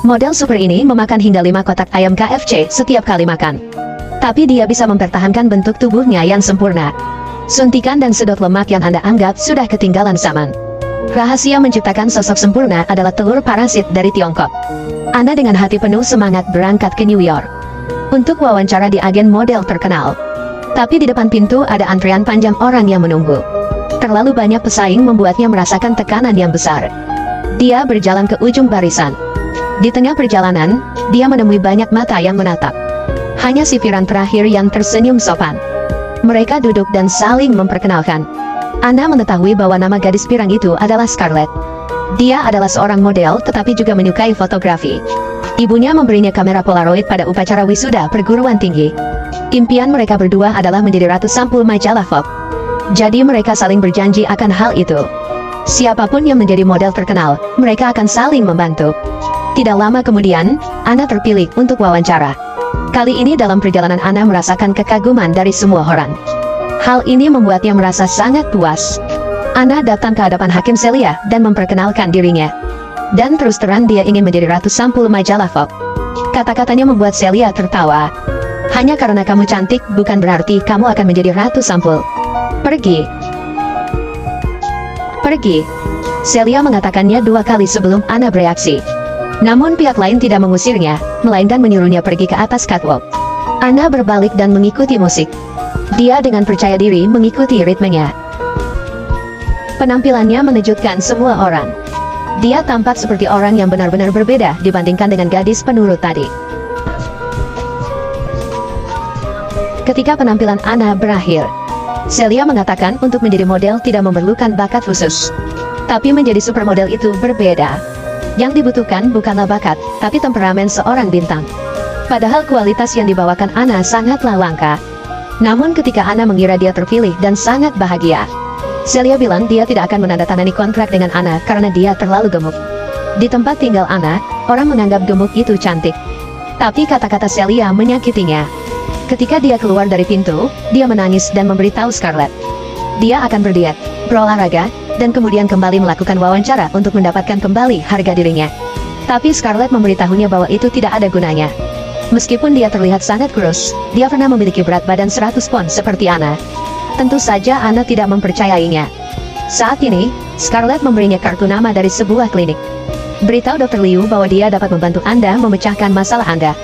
Model super ini memakan hingga 5 kotak ayam KFC setiap kali makan. Tapi dia bisa mempertahankan bentuk tubuhnya yang sempurna. Suntikan dan sedot lemak yang Anda anggap sudah ketinggalan zaman. Rahasia menciptakan sosok sempurna adalah telur parasit dari Tiongkok. Anda dengan hati penuh semangat berangkat ke New York untuk wawancara di agen model terkenal. Tapi di depan pintu ada antrean panjang orang yang menunggu. Terlalu banyak pesaing membuatnya merasakan tekanan yang besar. Dia berjalan ke ujung barisan. Di tengah perjalanan, dia menemui banyak mata yang menatap. Hanya si Piran terakhir yang tersenyum sopan. Mereka duduk dan saling memperkenalkan. Anna mengetahui bahwa nama gadis pirang itu adalah Scarlett. Dia adalah seorang model tetapi juga menyukai fotografi. Ibunya memberinya kamera Polaroid pada upacara wisuda perguruan tinggi. Impian mereka berdua adalah menjadi ratu sampul majalah Vogue. Jadi mereka saling berjanji akan hal itu. Siapapun yang menjadi model terkenal, mereka akan saling membantu. Tidak lama kemudian, Anna terpilih untuk wawancara. Kali ini dalam perjalanan Anna merasakan kekaguman dari semua orang. Hal ini membuatnya merasa sangat puas. Anna datang ke hadapan Hakim Celia dan memperkenalkan dirinya. Dan terus terang dia ingin menjadi ratu sampul majalah Vogue. Kata-katanya membuat Celia tertawa. Hanya karena kamu cantik bukan berarti kamu akan menjadi ratu sampul. Pergi. Pergi. Celia mengatakannya 2 kali sebelum Anna bereaksi. Namun pihak lain tidak mengusirnya, melainkan menyuruhnya pergi ke atas catwalk. Anna berbalik dan mengikuti musik. Dia dengan percaya diri mengikuti ritmenya. Penampilannya mengejutkan semua orang. Dia tampak seperti orang yang benar-benar berbeda dibandingkan dengan gadis penurut tadi. Ketika penampilan Anna berakhir, Celia mengatakan untuk menjadi model tidak memerlukan bakat khusus. Tapi menjadi supermodel itu berbeda. Yang dibutuhkan bukanlah bakat, tapi temperamen seorang bintang. Padahal kualitas yang dibawakan Anna sangatlah langka. Namun ketika Anna mengira dia terpilih dan sangat bahagia, Celia bilang dia tidak akan menandatangani kontrak dengan Anna karena dia terlalu gemuk. Di tempat tinggal Anna, orang menganggap gemuk itu cantik. Tapi kata-kata Celia menyakitinya. Ketika dia keluar dari pintu, dia menangis dan memberitahu Scarlett. Dia akan berdiet, berolahraga, dan kemudian kembali melakukan wawancara untuk mendapatkan kembali harga dirinya. Tapi Scarlett memberitahunya bahwa itu tidak ada gunanya. Meskipun dia terlihat sangat kurus, dia pernah memiliki berat badan 100 pon seperti Anna. Tentu saja Anna tidak mempercayainya. Saat ini, Scarlett memberinya kartu nama dari sebuah klinik. Beritahu Dr. Liu bahwa dia dapat membantu Anda memecahkan masalah Anda.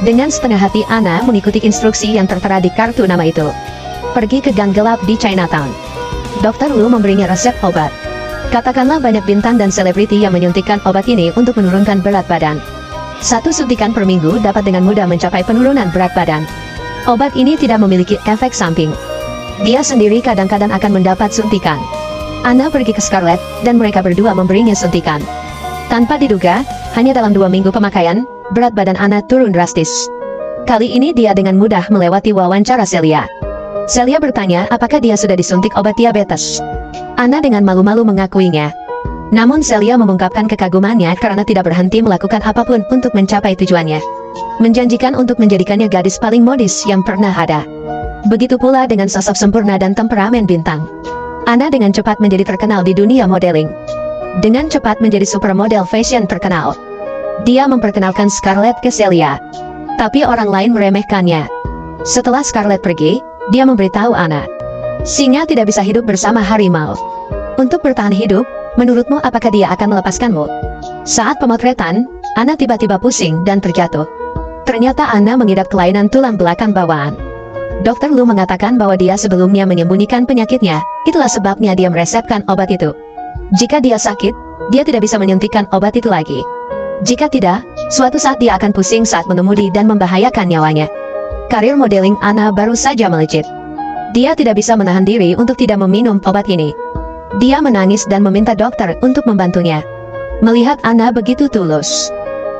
Dengan setengah hati Anna mengikuti instruksi yang tertera di kartu nama itu. Pergi ke gang gelap di Chinatown. Dr. Liu memberinya resep obat. Katakanlah banyak bintang dan selebriti yang menyuntikkan obat ini untuk menurunkan berat badan. 1 suntikan per minggu dapat dengan mudah mencapai penurunan berat badan. Obat ini tidak memiliki efek samping. Dia sendiri kadang-kadang akan mendapat suntikan. Anna pergi ke Scarlett dan mereka berdua memberinya suntikan. Tanpa diduga, hanya dalam 2 minggu pemakaian, berat badan Anna turun drastis. Kali ini dia dengan mudah melewati wawancara Celia. Celia bertanya apakah dia sudah disuntik obat diabetes. Anna dengan malu-malu mengakuinya. Namun Celia mengungkapkan kekagumannya karena tidak berhenti melakukan apapun untuk mencapai tujuannya. Menjanjikan untuk menjadikannya gadis paling modis yang pernah ada. Begitu pula dengan sosok sempurna dan temperamen bintang. Anna dengan cepat menjadi terkenal di dunia modeling. Dengan cepat menjadi supermodel fashion terkenal. Dia memperkenalkan Scarlett ke Celia. Tapi orang lain meremehkannya. Setelah Scarlett pergi, dia memberitahu Anna, singa tidak bisa hidup bersama harimau. Untuk bertahan hidup, menurutmu apakah dia akan melepaskanmu? Saat pemotretan, Anna tiba-tiba pusing dan terjatuh. Ternyata Anna mengidap kelainan tulang belakang bawaan. Dr. Liu mengatakan bahwa dia sebelumnya menyembunyikan penyakitnya, itulah sebabnya dia meresepkan obat itu. Jika dia sakit, dia tidak bisa menyuntikkan obat itu lagi. Jika tidak, suatu saat dia akan pusing saat mengemudi dan membahayakan nyawanya. Karir modeling Anna baru saja melejit. Dia tidak bisa menahan diri untuk tidak meminum obat ini. Dia menangis dan meminta dokter untuk membantunya. Melihat Anna begitu tulus,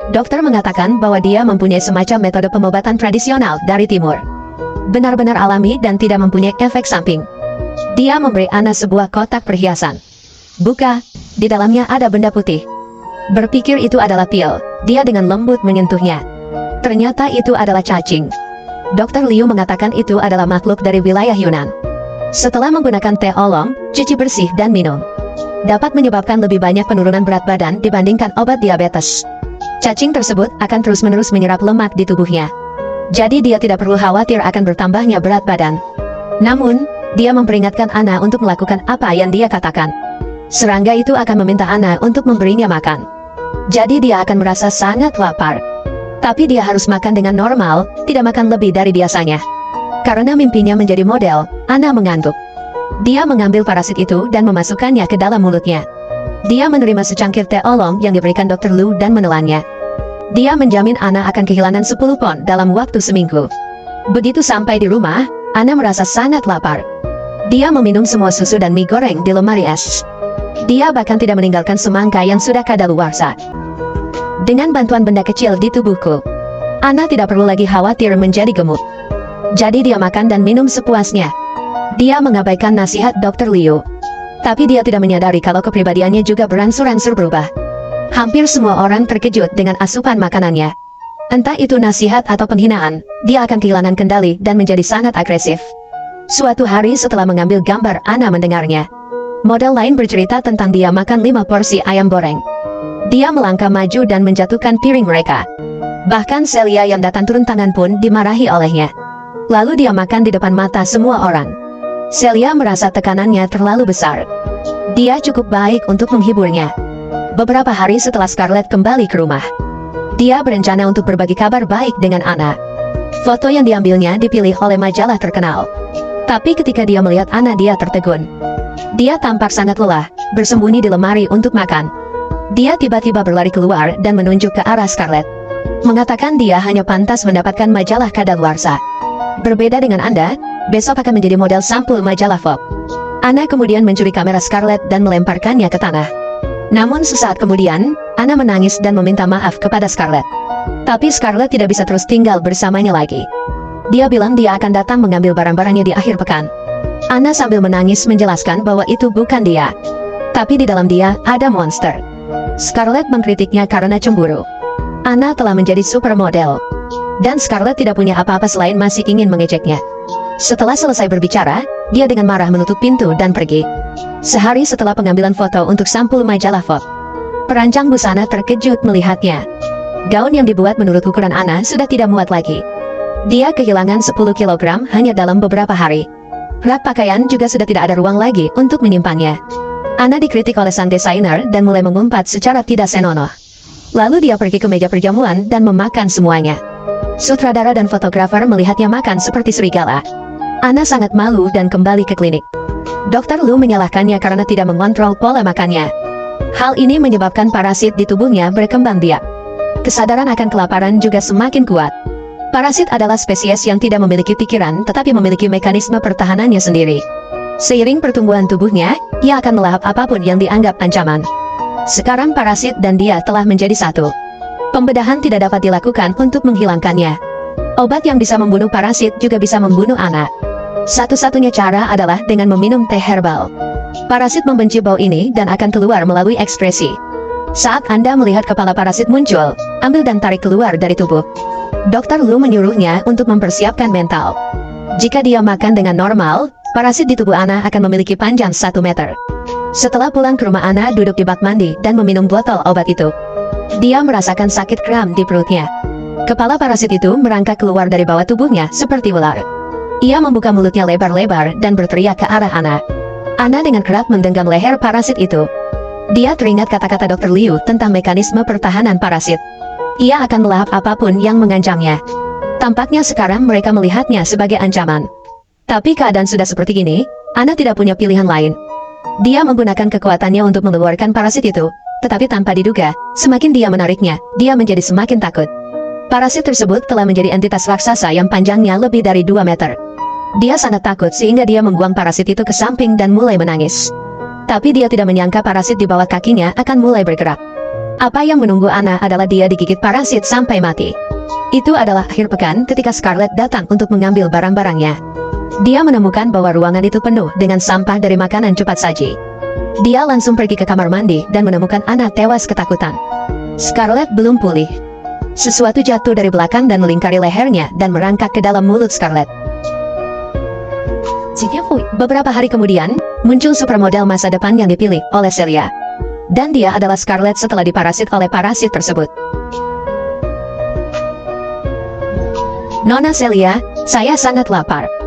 dokter mengatakan bahwa dia mempunyai semacam metode pengobatan tradisional dari timur. Benar-benar alami dan tidak mempunyai efek samping. Dia memberi Anna sebuah kotak perhiasan. Buka, di dalamnya ada benda putih. Berpikir itu adalah pil, dia dengan lembut menyentuhnya. Ternyata itu adalah cacing. Dr. Liu mengatakan itu adalah makhluk dari wilayah Yunan. Setelah menggunakan teh oolong, cuci bersih dan minum, dapat menyebabkan lebih banyak penurunan berat badan dibandingkan obat diabetes. Cacing tersebut akan terus-menerus menyerap lemak di tubuhnya. Jadi dia tidak perlu khawatir akan bertambahnya berat badan. Namun, dia memperingatkan Anna untuk melakukan apa yang dia katakan. Serangga itu akan meminta Anna untuk memberinya makan. Jadi dia akan merasa sangat lapar. Tapi dia harus makan dengan normal, tidak makan lebih dari biasanya. Karena mimpinya menjadi model, Anna mengantuk. Dia mengambil parasit itu dan memasukkannya ke dalam mulutnya. Dia menerima secangkir teh oolong yang diberikan Dr. Lu dan menelannya. Dia menjamin Anna akan kehilangan 10 pon dalam waktu seminggu. Begitu sampai di rumah, Anna merasa sangat lapar. Dia meminum semua susu dan mie goreng di lemari es. Dia bahkan tidak meninggalkan semangka yang sudah kadaluarsa. Dengan bantuan benda kecil di tubuhku, Anna tidak perlu lagi khawatir menjadi gemuk. Jadi dia makan dan minum sepuasnya. Dia mengabaikan nasihat Dr. Liu. Tapi dia tidak menyadari kalau kepribadiannya juga berangsur-angsur berubah. Hampir semua orang terkejut dengan asupan makanannya. Entah itu nasihat atau penghinaan, dia akan kehilangan kendali dan menjadi sangat agresif. Suatu hari setelah mengambil gambar, Anna mendengarnya. Model lain bercerita tentang dia makan 5 porsi ayam goreng. Dia melangkah maju dan menjatuhkan piring mereka. Bahkan Celia yang datang turun tangan pun dimarahi olehnya. Lalu dia makan di depan mata semua orang. Celia merasa tekanannya terlalu besar. Dia cukup baik untuk menghiburnya. Beberapa hari setelah Scarlett kembali ke rumah, dia berencana untuk berbagi kabar baik dengan Anna. Foto yang diambilnya dipilih oleh majalah terkenal. Tapi ketika dia melihat Anna, dia tertegun. Dia tampak sangat lelah, bersembunyi di lemari untuk makan. Dia tiba-tiba berlari keluar dan menunjuk ke arah Scarlett, mengatakan dia hanya pantas mendapatkan majalah kadaluarsa. Berbeda dengan Anda, besok akan menjadi model sampul majalah Vogue. Anna kemudian mencuri kamera Scarlett dan melemparkannya ke tanah. Namun sesaat kemudian, Anna menangis dan meminta maaf kepada Scarlett. Tapi Scarlett tidak bisa terus tinggal bersamanya lagi. Dia bilang dia akan datang mengambil barang-barangnya di akhir pekan. Anna sambil menangis menjelaskan bahwa itu bukan dia. Tapi di dalam dia ada monster. Scarlett mengkritiknya karena cemburu. Anna telah menjadi supermodel. Dan Scarlett tidak punya apa-apa selain masih ingin mengejeknya. Setelah selesai berbicara, dia dengan marah menutup pintu dan pergi. Sehari setelah pengambilan foto untuk sampul majalah Vogue, perancang busana terkejut melihatnya. Gaun yang dibuat menurut ukuran Anna sudah tidak muat lagi. Dia kehilangan 10 kg hanya dalam beberapa hari. Rak pakaian juga sudah tidak ada ruang lagi untuk menyimpannya. Anna dikritik oleh sang desainer dan mulai mengumpat secara tidak senonoh. Lalu dia pergi ke meja perjamuan dan memakan semuanya. Sutradara dan fotografer melihatnya makan seperti serigala. Anna sangat malu dan kembali ke klinik. Dr. Lu menyalahkannya karena tidak mengontrol pola makannya. Hal ini menyebabkan parasit di tubuhnya berkembang biak. Kesadaran akan kelaparan juga semakin kuat. Parasit adalah spesies yang tidak memiliki pikiran tetapi memiliki mekanisme pertahanannya sendiri. Seiring pertumbuhan tubuhnya, ia akan melahap apapun yang dianggap ancaman. Sekarang parasit dan dia telah menjadi satu. Pembedahan tidak dapat dilakukan untuk menghilangkannya. Obat yang bisa membunuh parasit juga bisa membunuh Anna. Satu-satunya cara adalah dengan meminum teh herbal. Parasit membenci bau ini dan akan keluar melalui ekspresi. Saat Anda melihat kepala parasit muncul, ambil dan tarik keluar dari tubuh. Dr. Lu menyuruhnya untuk mempersiapkan mental. Jika dia makan dengan normal, parasit di tubuh Anna akan memiliki panjang 1 meter. Setelah pulang ke rumah, Anna duduk di bak mandi dan meminum botol obat itu. Dia merasakan sakit kram di perutnya. Kepala parasit itu merangkak keluar dari bawah tubuhnya seperti ular. Ia membuka mulutnya lebar-lebar dan berteriak ke arah Anna. Anna dengan kerap menggenggam leher parasit itu. Dia teringat kata-kata Dr. Liu tentang mekanisme pertahanan parasit. Ia akan melahap apapun yang mengancamnya. Tampaknya sekarang mereka melihatnya sebagai ancaman. Tapi keadaan sudah seperti ini, Anna tidak punya pilihan lain. Dia menggunakan kekuatannya untuk mengeluarkan parasit itu. Tetapi tanpa diduga, semakin dia menariknya, dia menjadi semakin takut. Parasit tersebut telah menjadi entitas raksasa yang panjangnya lebih dari 2 meter. Dia sangat takut sehingga dia membuang parasit itu ke samping dan mulai menangis. Tapi dia tidak menyangka parasit di bawah kakinya akan mulai bergerak. Apa yang menunggu Anna adalah dia digigit parasit sampai mati. Itu adalah akhir pekan ketika Scarlett datang untuk mengambil barang-barangnya. Dia menemukan bahwa ruangan itu penuh dengan sampah dari makanan cepat saji. Dia langsung pergi ke kamar mandi dan menemukan Anna tewas ketakutan. Scarlett belum pulih. Sesuatu jatuh dari belakang dan melingkari lehernya dan merangkak ke dalam mulut Scarlett. Beberapa hari kemudian, muncul supermodel masa depan yang dipilih oleh Celia. Dan dia adalah Scarlett setelah diparasit oleh parasit tersebut. Nona Celia, saya sangat lapar.